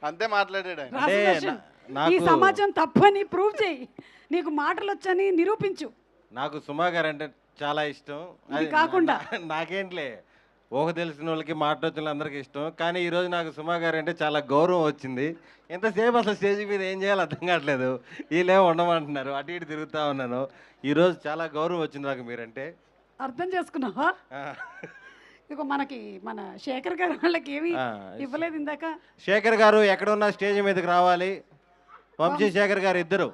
అంతే మాట్లాడాడు ఆయన. అంటే రాజదర్శన్, ఈ నాకు సమాజం తప్పని ప్రూవ్ చేయి, నీకు మాటలు వచ్చని నిరూపించు. నాకు సుమా గారు అంటే చాలా ఇష్టం. ఇది అది కాకుండా నాకేంట్లే ఊహ తెలిసిన వాళ్ళకి మాట్లాడుతున్న అందరికీ ఇష్టం. కానీ ఈరోజు నాకు సుమా గారు అంటే చాలా గౌరవం వచ్చింది. ఎంతసేపు అసలు స్టేజ్ మీద ఏం చేయాలో అర్థం కావట్లేదు. వీళ్ళేమో ఉండమంటున్నారు, అటు ఇటు తిరుగుతూ ఉన్నాను. ఈరోజు చాలా గౌరవం వచ్చింది నాకు మీరంటే. అర్థం చేసుకున్నావా? ఆ, ఇదిగో మనకి మన శేఖర్ గారు వాళ్ళకి ఏమి ఆ, ఇవ్వలేదు ఇందాక. శేఖర్ గారు ఎక్కడున్నా స్టేజ్ మీదకి రావాలి. వంశీ శేఖర్ గారు ఇద్దరు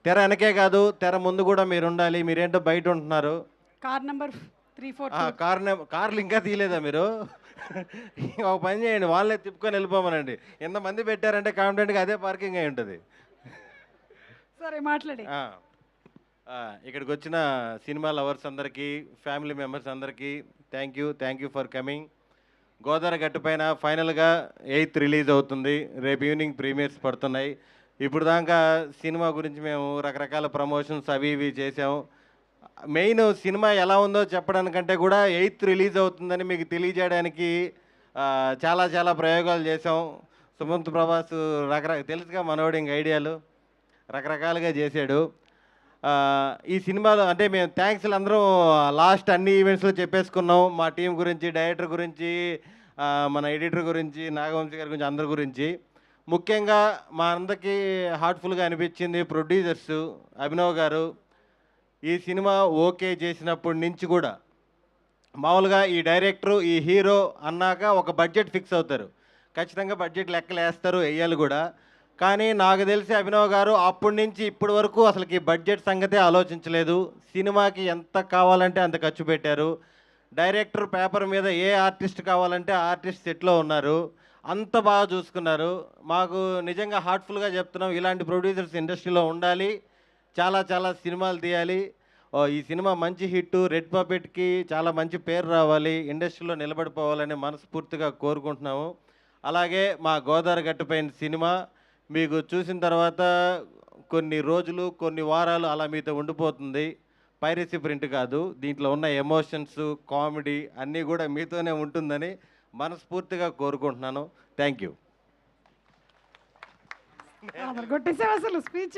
తెర వెనకే కాదు, తెర ముందు కూడా మీరు ఉండాలి. మీరేంటో బయట ఉంటున్నారు. Car number 342. కార్లు ఇంకా తీయలేదా మీరు? ఒక పని చేయండి, వాళ్ళే తిప్పుకొని వెళ్ళిపోమనండి. ఎంతమంది పెట్టారంటే కాన్ఫిడెంట్గా అదే పార్కింగ్ అయి ఉంటుంది. సరే మాట్లాడి. ఇక్కడికి వచ్చిన సినిమా లవర్స్ అందరికీ, ఫ్యామిలీ మెంబర్స్ అందరికీ thank you for coming. Godavari గట్టు పైన ఫైనల్గా 8th రిలీజ్ అవుతుంది. రేపు ఈవినింగ్ ప్రీమియర్స్ పడుతున్నాయి. ఇప్పుడు దాకా సినిమా గురించి మేము రకరకాల ప్రమోషన్స్ అవి ఇవి చేసాము. మెయిన్ సినిమా ఎలా ఉందో చెప్పడానికంటే కూడా 8th రిలీజ్ అవుతుందని మీకు తెలియజేయడానికి చాలా చాలా ప్రయోగాలు చేసాం. సుమంత్ ప్రభాస్ తెలుసుగా మనోడు ఇంక ఐడియాలు రకరకాలుగా చేశాడు. ఈ సినిమాలో అంటే మేము థ్యాంక్స్లు అందరం లాస్ట్ అన్ని ఈవెంట్స్లో చెప్పేసుకున్నాం. మా టీం గురించి, డైరెక్టర్ గురించి, మన ఎడిటర్ గురించి, నాగవంశీ గారి గురించి, అందరి గురించి. ముఖ్యంగా మా అందరికీ హార్ట్ఫుల్గా అనిపించింది ప్రొడ్యూసర్స్ అభినవ్ గారు. ఈ సినిమా ఓకే చేసినప్పటి నుంచి కూడా మామూలుగా ఈ డైరెక్టరు, ఈ హీరో అన్నాక ఒక బడ్జెట్ ఫిక్స్ అవుతారు. ఖచ్చితంగా బడ్జెట్ లెక్కలు వేస్తారు, వేయాలి కూడా. కానీ నాకు తెలిసి అభినవ్ గారు అప్పటి నుంచి ఇప్పటి వరకు అసలుకి బడ్జెట్ సంగతే ఆలోచించలేదు. సినిమాకి ఎంత కావాలంటే అంత ఖర్చు పెట్టారు. డైరెక్టర్ పేపర్ మీద ఏ ఆర్టిస్ట్ కావాలంటే ఆ ఆర్టిస్ట్ సెట్లో ఉన్నారు. అంత బాగా చూసుకున్నారు. మాకు నిజంగా హార్ట్ఫుల్గా చెప్తున్నాం, ఇలాంటి ప్రొడ్యూసర్స్ ఇండస్ట్రీలో ఉండాలి. చాలా చాలా సినిమాలు తీయాలి. ఈ సినిమా మంచి హిట్, రెడ్ పపెట్కి చాలా మంచి పేరు రావాలి, ఇండస్ట్రీలో నిలబడిపోవాలని మనస్ఫూర్తిగా కోరుకుంటున్నాము. అలాగే మా గోదావరి గట్టుపైన సినిమా మీకు చూసిన తర్వాత కొన్ని రోజులు, కొన్ని వారాలు అలా మీతో ఉండిపోతుంది. పైరసీ ప్రింట్ కాదు, దీంట్లో ఉన్న ఎమోషన్స్, కామెడీ అన్నీ కూడా మీతోనే ఉంటుందని మనస్ఫూర్తిగా కోరుకుంటున్నాను. Thank you. కొట్టేసావు అసలు స్పీచ్.